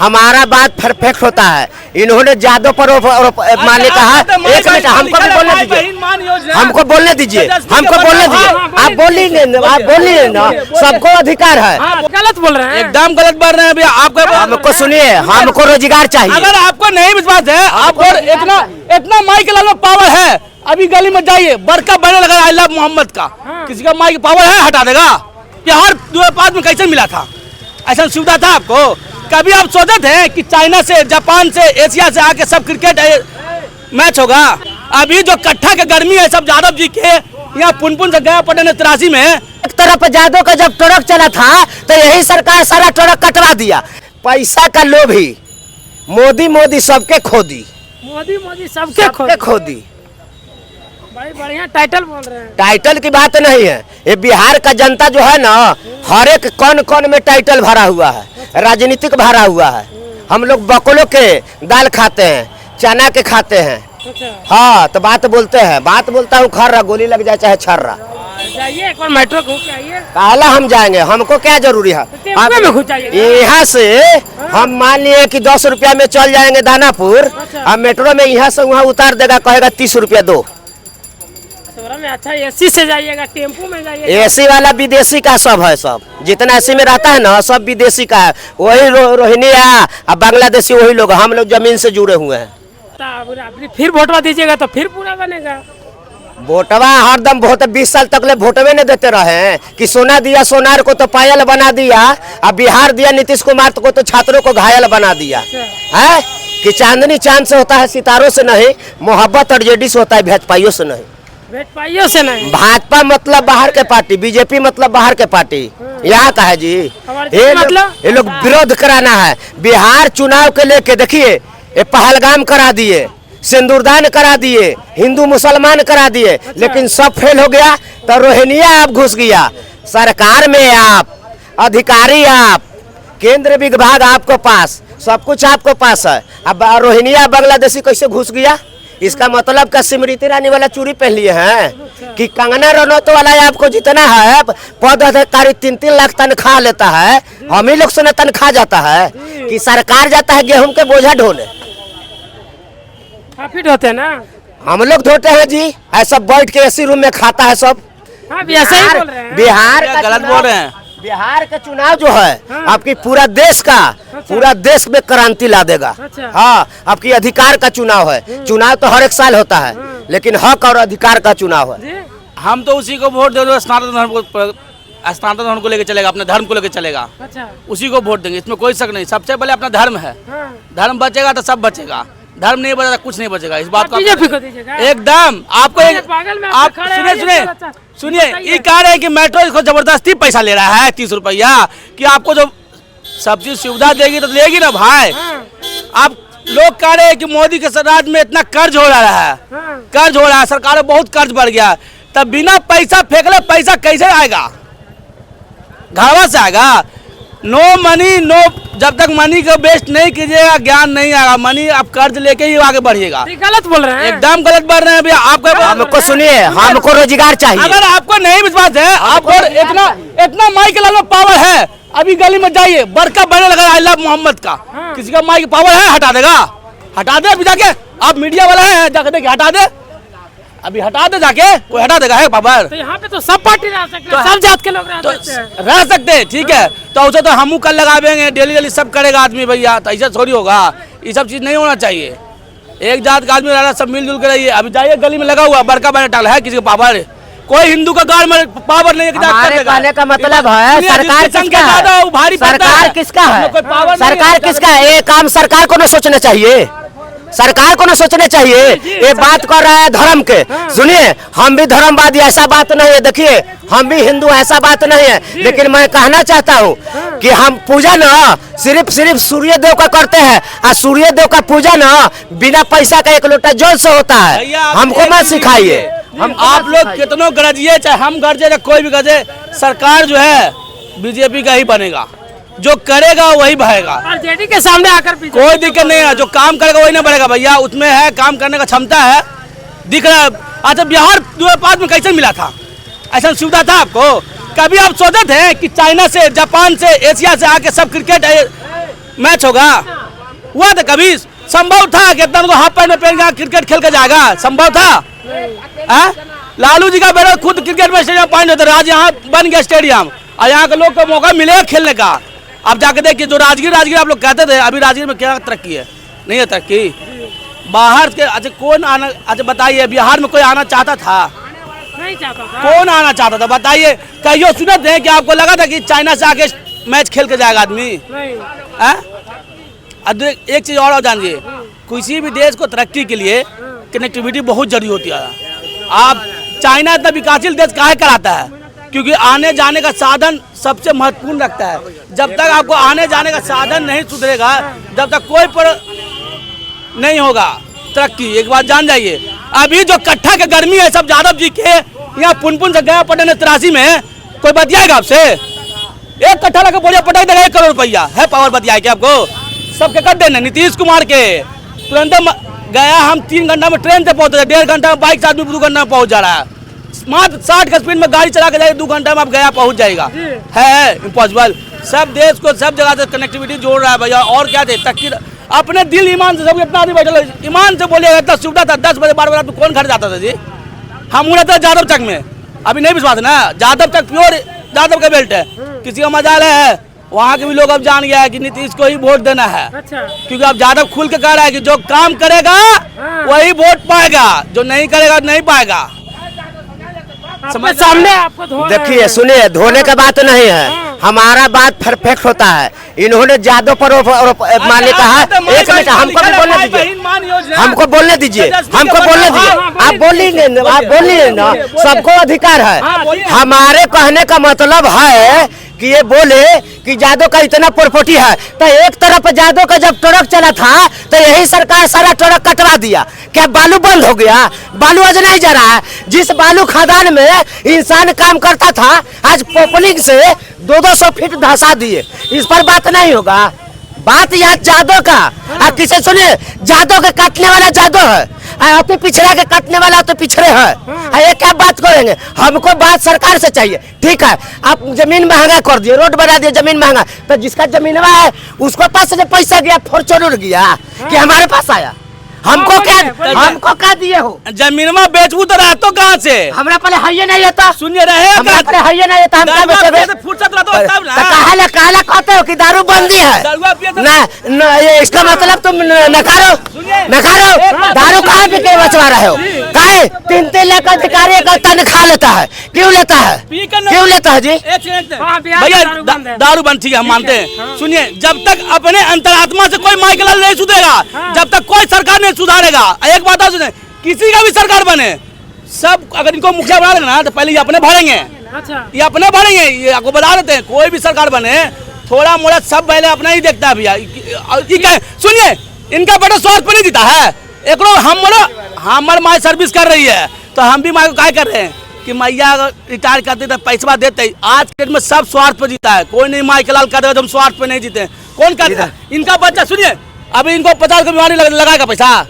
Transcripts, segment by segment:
हमारा बात परफेक्ट होता है। इन्होंने जादव पर मान कहा, एक मिनट हमको भी बोलने दीजिए, हमको बोलने दीजिए, हमको बोलने दीजिए। आप बोलिए ना, सबको अधिकार है। गलत बोल रहे हैं, एकदम गलत बोल रहे हैं भैया। आपको हमको सुनिए, हमको रोजगार चाहिए। अगर आपको नहीं विश्वास है, आपको इतना माइक के लाल पावर है, अभी गली में जाइए, बड़का बैनर लगा आई लव मोहम्मद का, किसी का माइक पावर है हटा देगा। बिहार 2005 में कैसे मिला था? ऐसा सुविधा था आपको? कभी आप सोचे थे कि चाइना से, जापान से, एशिया से आके सब क्रिकेट मैच होगा? अभी जो कट्ठा के गर्मी है सब यादव जी के यहाँ पुनपुन से गया पटन 83 में। एक तरफ जादव का जब ट्रक चला था तो यही सरकार सारा ट्रक कटवा दिया। पैसा का लोभी मोदी सबके खो दी, मोदी सबके खो दी। भाई बढ़िया टाइटल बोल रहे हैं। टाइटल की बात नहीं है, ये बिहार का जनता जो है ना, हर एक कौन में टाइटल भरा हुआ है, राजनीतिक भरा हुआ है। हम लोग बकलों के दाल खाते हैं, चना के खाते हैं। हाँ तो बात बोलते हैं, बात बोलता हूँ खर्रा, गोली लग जाए चाहे छर्रा। जाइए एक बार मेट्रो घूम के आइए। काला हम जाएंगे, हमको क्या जरूरी है? यहाँ से हम मान लिए कि 10 रुपया में चल जाएंगे दानापुर, अब मेट्रो में यहाँ से वहाँ उतार देगा, कहेगा 30 रुपया दो। में अच्छा एसी से जाइएगा, टेम्पो में जाइएगा। एसी वाला विदेशी का सब है, सब जितना एसी में रहता है ना सब विदेशी का है। वही रोहिंग्या और बांग्लादेशी वही लोग, हम लोग जमीन से जुड़े हुए हैं। फिर वोटवा दीजिएगा तो फिर पूरा बनेगा। वोटवा हरदम वोट 20 साल तक ले वोटवे नहीं देते रहे कि सोना दिया सोनार को तो पायल बना दिया, अब बिहार दिया नीतीश कुमार को तो छात्रों को घायल बना दिया है। कि चांदनी चांद से होता है, सितारों से नहीं। मोहब्बत और जेडी से होता है, भेजपाइयों से नहीं। भेजपाइयों से नहीं। भाजपा मतलब बाहर के पार्टी, बीजेपी मतलब बाहर के पार्टी। यहाँ का है जी, ये लोग विरोध कराना है। बिहार चुनाव के लेके देखिए, ये पहलगाम करा दिए, सिंदूरदान करा दिए, हिंदू मुसलमान करा दिए, लेकिन सब फेल हो गया। तो रोहिंग्या आप घुस गया सरकार में, आप अधिकारी, आप केंद्र विभाग आपको पास, सब कुछ आपको पास है। अब रोहिंग्या बांग्लादेशी कैसे घुस गया? इसका मतलब का स्मृति ईरानी वाला चूड़ी पहन लिए हैं कि कंगना रनौत वाला आपको जितना है पद अधिकारी 3-3 लाख तनख्वाह लेता है, हम ही लोग से न तनख्वाह जाता है कि सरकार जाता है गेहूं के बोझा ढोने। प्रॉफिट होते हैं ना, हम लोग धोते हैं जी, ऐसा बैठ के एसी रूम में खाता है सब। बिहार का गलत बोल रहे हैं। बिहार का चुनाव जो है आपकी पूरा देश का, पूरा देश में क्रांति ला देगा। हाँ, आपकी अधिकार का चुनाव है। चुनाव तो हर एक साल होता है, लेकिन हक और अधिकार का चुनाव है। हम तो उसी को वोट देंगे, सनातन धर्म को लेकर चलेगा, अपने धर्म को लेकर चलेगा। उसी को वोट देंगे, इसमें कोई शक नहीं। सबसे पहले अपना धर्म है, धर्म बचेगा तो सब बचेगा, धर्म नहीं बचेगा कुछ नहीं बचेगा। इस बात को एकदम आपको आप सुनिए, ये कह रहे हैं कि मेट्रो इसको जबरदस्ती पैसा ले रहा है 30 रुपया, कि आपको जो सब चीज सुविधा देगी तो लेगी ना भाई। आप लोग कह रहे हैं कि मोदी के राज में इतना कर्ज हो रहा है, कर्ज हो रहा है, सरकार में बहुत कर्ज बढ़ गया, तब बिना पैसा फेंकले पैसा कैसे आएगा? घरवा से आएगा। नो मनी नो, जब तक मनी को वेस्ट नहीं कीजिएगा ज्ञान नहीं आएगा। मनी आप कर्ज लेके ही आगे बढ़िएगा। गलत बोल रहे हैं, एकदम गलत बोल रहे हैं भैया। आपको हमको सुनिए, हमको रोजगार चाहिए। अगर आपको नहीं विश्वास है, आपको इतना माइक के लाल पावर है, अभी गली में जाइए, बड़का बैनर लगा आई लव मोहम्मद का, किसी का माइक पावर है हटा देगा, हटा दे अभी जाके। आप मीडिया वाला है, जाके देखिए, हटा दे अभी, हटा दे जाके, कोई हटा देगा है पावर? तो यहाँ पे तो सब पार्टी रह सकते हैं, सब जात के लोग रह सकते हैं, ठीक है। तो उसे तो हम कल लगावेंगे, डेली सब करेगा आदमी भैया, तो ऐसा थोड़ी होगा। ये सब चीज नहीं होना चाहिए। एक जात का आदमी रह, सब मिलजुल कर रहिए। अभी जाइए, गली में लगा हुआ बड़का बैनर टाल है, किसी का पावर? कोई हिंदू का गाड़ में पावर नहीं है। कहने का मतलब है सरकार किसका है? सरकार किसका है? सरकार किसका है? ये काम सरकार को न सोचना चाहिए, सरकार को न सोचना चाहिए। ये बात कर रहा है धर्म के। सुनिए, हम भी धर्मवादी, ऐसा बात नहीं है। देखिए, हम भी हिंदू, ऐसा बात नहीं है। लेकिन मैं कहना चाहता हूँ कि हम पूजा ना सिर्फ सूर्य देव का करते हैं, और सूर्य देव का पूजा ना बिना पैसा का 1 लोटा जल से होता है। हमको मत सिखाइए। हम आप लोग कितनों गरजिए, चाहे हम गरजे चाहे कोई भी गरजे, सरकार जो है बीजेपी का ही बनेगा। जो करेगा वही बहेगा। जेडी के सामने आकर कोई दिक्कत नहीं है, जो काम करेगा वही ना बढ़ेगा भैया। उसमें है, काम करने का क्षमता है, दिख रहा है। अच्छा, बिहार 2005 में कैसे मिला था? ऐसा सुविधा था आपको? कभी आप सोचे थे कि चाइना से, जापान से, एशिया से आके सब क्रिकेट मैच होगा? हुआ था कभी? संभव था कि इतना हाफ पैंट में पहन के क्रिकेट खेल के जाएगा? संभव था? लालू जी का बेटा खुद क्रिकेट में स्टेडियम पॉइंट होता है, आज यहाँ बन गया स्टेडियम और यहाँ के लोग को मौका मिलेगा खेलने का। अब जाके देखिए जो राजगीर आप लोग कहते थे, अभी राजगीर में क्या तरक्की है? नहीं है तरक्की। बाहर के अच्छा कौन आना, अच्छा बताइए बिहार में कोई आना चाहता था? नहीं चाहता था। कौन आना चाहता था बताइए? कहियो सुनते हैं कि आपको लगा था कि चाइना से आके मैच खेल के जाएगा आदमी? अब एक चीज और जानिए, किसी भी देश को तरक्की के लिए कनेक्टिविटी बहुत जरूरी होती है। आप चाइना इतना विकासशील देश काहे कराता है? क्योंकि आने जाने का साधन सबसे महत्वपूर्ण रखता है। जब तक आपको आने जाने का साधन नहीं सुधरेगा, जब तक कोई पर नहीं होगा तरक्की। एक बात जान जाइए, अभी जो कट्ठा के गर्मी है सब यादव जी के यहाँ पुनपुन से गया पटन 83 में, कोई बतियाएगा आपसे? एक कट्ठा लगा बोलिए पटाई देगा 1 करोड़ रुपया है पावर बतियाए क्या आपको? सबके कर देना नीतीश कुमार के तुरंत गया। हम 3 घंटा में ट्रेन से पहुंचे, 1.5 घंटा में बाइक से आदमी 2 घंटा में पहुंच जा रहा है। मात्र 60 का स्पीड में गाड़ी चला के जाए 2 घंटा में आप गया पहुंच जाएगा। है इम्पॉसिबल। सब देश को सब जगह से कनेक्टिविटी जोड़ रहा है भैया। और क्या थे तक अपने दिल ईमान से सब इतना आदमी बैठे ईमान से बोलिएगा इतना सुविधा था। 10 बजे 12 बजे कौन घर जाता था जी? हम उड़ा था जादव तक में, अभी नहीं विश्वास ना? जादव तक प्योर जादव का बेल्ट है, किसी का मजाल है। वहाँ के भी लोग अब जान गया है कि नीतीश को ही वोट देना है। अच्छा। क्योंकि अब जादव खुल के कह रहा है कि जो काम करेगा वही वोट पाएगा, जो नहीं करेगा नहीं पाएगा। समझ सामने आपको देखिए सुनिए, धोने का बात नहीं है, हमारा बात परफेक्ट होता है। इन्होंने जादव पर माने कहा। एक मिनट हमको भी बोलने दीजिए, हमको बोलने दीजिए, हमको बोलने दीजिए। आप बोलिए ना, सबको अधिकार है। हमारे कहने का मतलब है कि ये बोले कि जादव का इतना प्रॉपर्टी है, तो एक तरफ जादव का जब ट्रक चला था तो यही सरकार सारा ट्रक कटवा दिया। क्या बालू बंद हो गया? बालू आज नहीं जा रहा है। जिस बालू खदान में इंसान काम करता था, आज पब्लिक से 200 फीट धसा दिए। इस पर बात नहीं होगा। बात यहाँ जादव का। किसे सुनिए, जादव के काटने वाला जादव है, अपने पिछड़ा के काटने वाला तो पिछड़े है। ये क्या बात करेंगे? हमको बात सरकार से चाहिए। ठीक है, आप जमीन महंगा कर दिए, रोड बना दिए, जमीन महंगा, तो जिसका जमीनवा है उसको पास से पैसा गया, फॉर्च्यूनर गया कि हमारे पास आया? हमको क्या दिए हो? जमीनवा बेचबू तो रहतो कहाँ से? हमरा पहले हाइये नहीं रहता। सुनिए रहे पहले हाइये नहीं रहता, हम क्या बेचेंगे? फुर्सत रहता तब ना। काला कहते हो कि दारू बंदी है ना? ये इसका मतलब तुम नकारो दारू कहाँ पे बचवा रहे हो? काहे 3-3 लाख अधिकारी का तनख्वाह लेता है? क्यों लेता है? क्यों लेता है जी? भैया दारू बंद, ठीक है हम मानते हैं। सुनिए, जब तक अपने अंतरात्मा से कोई माइकल नहीं सुधरेगा, जब तक कोई सरकार सुधारेगा। एक बात सुने, किसी का भी सरकार बने, सब अगर इनको मुखिया बना लेना तो पहले ये अपने भरेंगे। अच्छा। ये अपने भरेंगे, ये आपको बता देते हैं। कोई भी सरकार बने थोड़ा मोड़ा सब पहले अपना ही देखता है भैया। सुनिए, इनका बेटा स्वास्थ्य पर नहीं जीता है। एक हमारे माँ सर्विस कर रही है तो हम भी माँ को क्या कर रहे हैं कि मैया रिटायर करते थे पैसा देते। आज के डेट में सब स्वार्थ पर जीता है, कोई नहीं माई के लाल कर रहे हम स्वार्थ पर नहीं जीते। कौन करता है? इनका बच्चा सुनिए, अभी इनको 50 का बीमारी लगाएगा पैसा,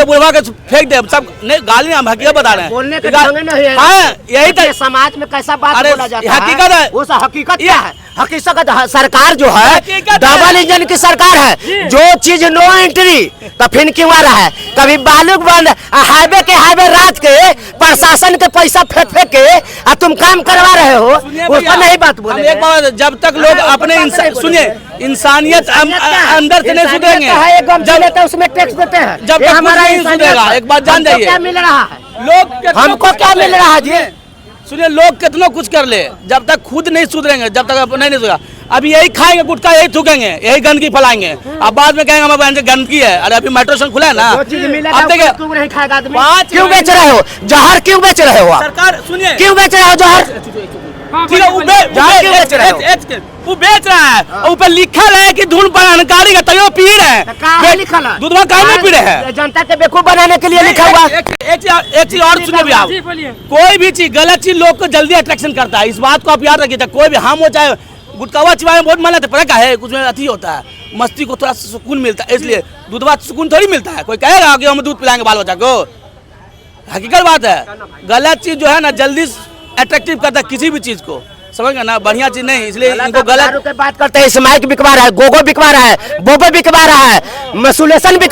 बुढ़वा के फेंक दे सब। नहीं गाली हम हकीकत बता रहे हैं, बोलने के ढंग नहीं है। हाँ, यही तो समाज में कैसा बात बोला जाता है, हकीकत है। वो हकीकत क्या है? हकीकत सरकार जो है डबल इंजन की सरकार है। जो चीज नो एंट्री तो फिर क्यों आ रहा है? कभी बालू बंद, हाईवे रात के प्रशासन के पैसा फेंक के तुम काम करवा रहे हो, उस पर नहीं बात बोले। एक बात, जब तक लोग अपने सुनिए इंसानियत अंदर से नहीं सुधरेंगे, उसमें टैक्स देते हैं, जब तक हमारा नहीं सुधरेगा। एक बात जान जाइए, क्या मिल रहा है लोग हमको? क्या मिल रहा है जी? सुनिए, लोग कितना कुछ कर ले, जब तक खुद नहीं सुधरेंगे, जब तक नहीं सुधरेगा। अभी यही खाएंगे गुटखा, यही थूकेंगे, यही गंदगी फैलाएंगे। अब बाद में कहेंगे हमारे गंदगी है। अरे अभी मेट्रो स्टेशन खुला है ना, अब देखिए क्यों बेच रहे हो जहर? क्यों बेच रहे हो आप? सरकार सुनिए, क्यों बेच रहे हो जहर? वो बेच रहा है, ऊपर लिखा है कि धुन पर अनकारी का तैयो पी रहे हैं। दूध में कहीं नहीं पी रहे हैं, जनता के बेवकूफ बनाने के लिए लिखा हुआ। एक चीज और सुनिए भी आप, कोई भी चीज गलत चीज लोग को जल्दी अट्रैक्शन करता है। इस बात को आप याद रखिए। कोई भी हम हो चाहे गुटकावा चिवाए में बहुत मन लगता है, क्या है कुछ में अति होता है, मस्ती को थोड़ा सुकून मिलता है, इसलिए दूधवा सुकून थोड़ी मिलता है। कोई कहेगा कि हम दूध पिलाएंगे बाल बच्चा को, हकीकत बात है। गलत चीज जो है ना जल्दी अट्रैक्टिव करता है किसी भी चीज को। समझ गए ना, बढ़िया चीज नहीं, इसलिए इनको दारू गलत के बात करते हैं, स्माइक बिकवा रहा है, गोगो बिकवा रहा है, बोबो बिकवा रहा है, मसूलेशन बिकवा